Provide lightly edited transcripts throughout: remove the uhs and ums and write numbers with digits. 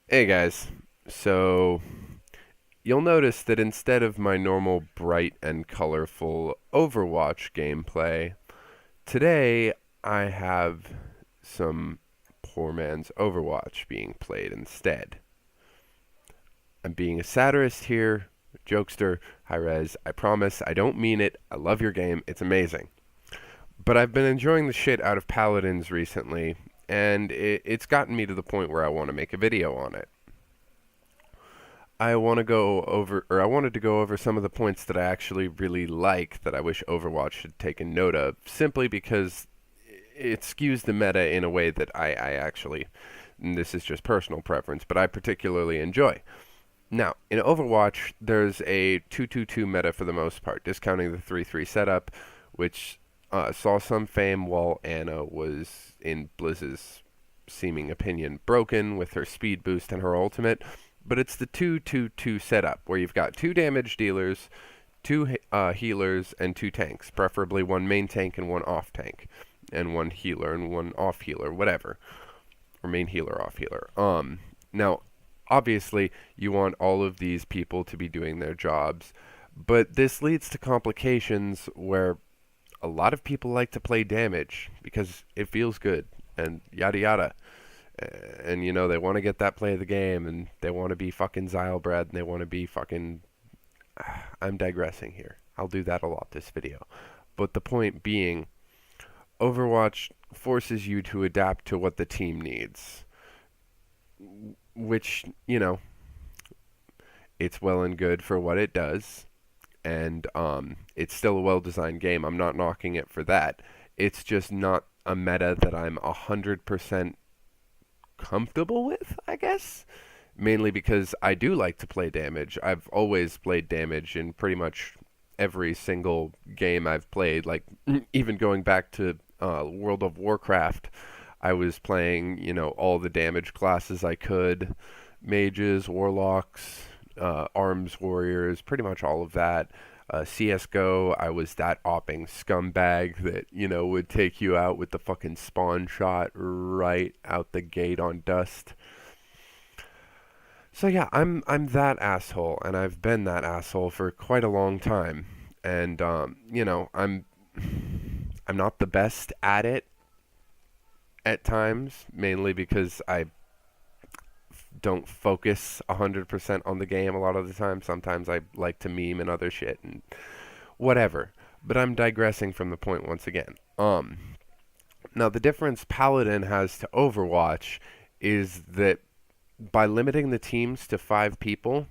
Hey guys, so you'll notice that instead of my normal bright and colorful Overwatch gameplay, today I have some poor man's Overwatch being played instead. I'm being a satirist here, jokester, high res. I promise I don't mean it. I love your game, it's amazing. But I've been enjoying the shit out of Paladins recently, and it's gotten me to the point where I want to make a video on it. I wanted to go over some of the points that I actually really like that I wish Overwatch had taken note of, simply because it skews the meta in a way that I actually, and this is just personal preference, but I particularly enjoy. Now, in Overwatch, there's a 2-2-2 meta for the most part, discounting the 3-3 setup, which saw some fame while Anna was, in Blizz's seeming opinion, broken with her speed boost and her ultimate. But it's the 2-2-2 setup, where you've got two damage dealers, two healers, and two tanks, preferably one main tank and one off tank, and one healer and one off healer, whatever, or main healer, off healer. Now, obviously, you want all of these people to be doing their jobs, but this leads to complications where a lot of people like to play damage because it feels good and yada yada. And they want to get that play of the game, and they want to be fucking Zylbrad, and they want to be fucking. I'm digressing here. I'll do that a lot this video. But the point being, Overwatch forces you to adapt to what the team needs. Which, it's well and good for what it does. And it's still a well-designed game. I'm not knocking it for that. It's just not a meta that I'm 100% comfortable with, I guess. Mainly because I do like to play damage. I've always played damage in pretty much every single game I've played. Like, even going back to World of Warcraft, I was playing, all the damage classes I could. Mages, warlocks, arms warriors, pretty much all of that. CSGO, I was that opping scumbag that, would take you out with the fucking spawn shot right out the gate on dust. So yeah, I'm that asshole, and I've been that asshole for quite a long time. And I'm not the best at it at times, mainly because I don't focus 100% on the game a lot of the time. Sometimes I like to meme and other shit and whatever. But I'm digressing from the point once again. Now the difference Paladin has to Overwatch is that by limiting the teams to 5 people,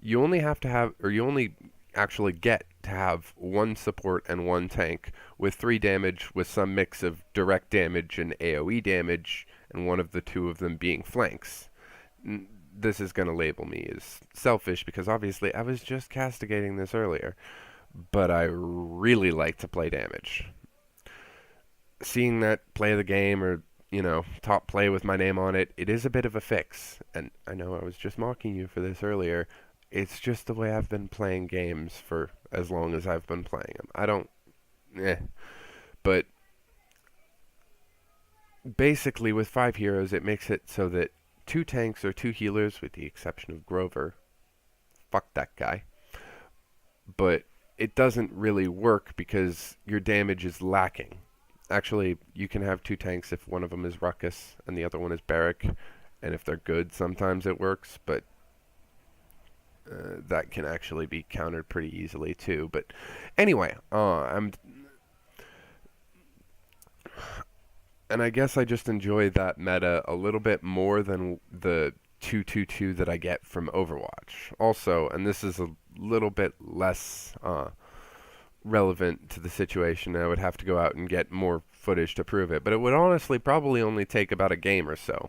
you only have to have, or you only actually get to have one support and one tank with 3 damage with some mix of direct damage and AoE damage, and one of the two of them being flanks. This is going to label me as selfish because obviously I was just castigating this earlier, but I really like to play damage. Seeing that play of the game, or top play with my name on it, it is a bit of a fix. And I know I was just mocking you for this earlier. It's just the way I've been playing games for as long as I've been playing them. I don't, but basically with 5 heroes, it makes it so that 2 tanks or 2 healers, with the exception of Grover, fuck that guy. But it doesn't really work because your damage is lacking. Actually, you can have 2 tanks if one of them is Ruckus and the other one is Barrack, and if they're good, sometimes it works, but that can actually be countered pretty easily too. But anyway, and I guess I just enjoy that meta a little bit more than the 2-2-2 that I get from Overwatch. Also, and this is a little bit less relevant to the situation, I would have to go out and get more footage to prove it, but it would honestly probably only take about a game or so.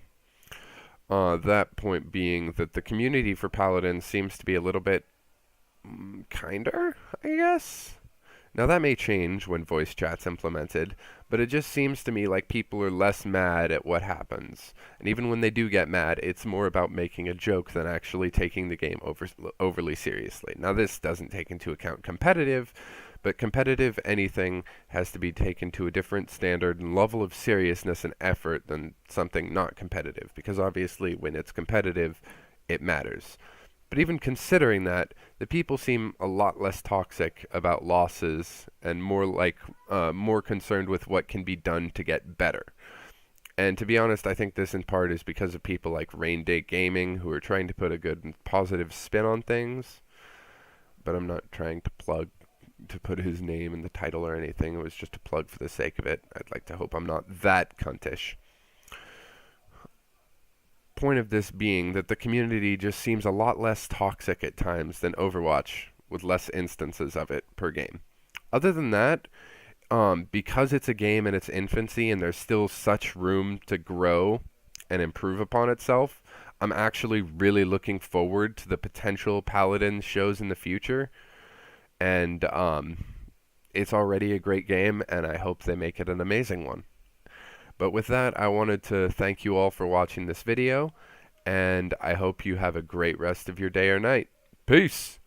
That point being that the community for Paladins seems to be a little bit kinder, I guess. Now that may change when voice chat's implemented, but it just seems to me like people are less mad at what happens. And even when they do get mad, it's more about making a joke than actually taking the game overly seriously. Now this doesn't take into account competitive, but competitive anything has to be taken to a different standard and level of seriousness and effort than something not competitive, because obviously when it's competitive, it matters. But even considering that, the people seem a lot less toxic about losses and more concerned with what can be done to get better. And to be honest, I think this in part is because of people like Rain Day Gaming who are trying to put a good and positive spin on things. But I'm not trying to put his name in the title or anything. It was just a plug for the sake of it. I'd like to hope I'm not that cuntish. Point of this being that the community just seems a lot less toxic at times than Overwatch, with less instances of it per game. Other than that, because it's a game in its infancy and there's still such room to grow and improve upon itself, I'm actually really looking forward to the potential Paladins shows in the future. And it's already a great game, and I hope they make it an amazing one. But with that, I wanted to thank you all for watching this video, and I hope you have a great rest of your day or night. Peace!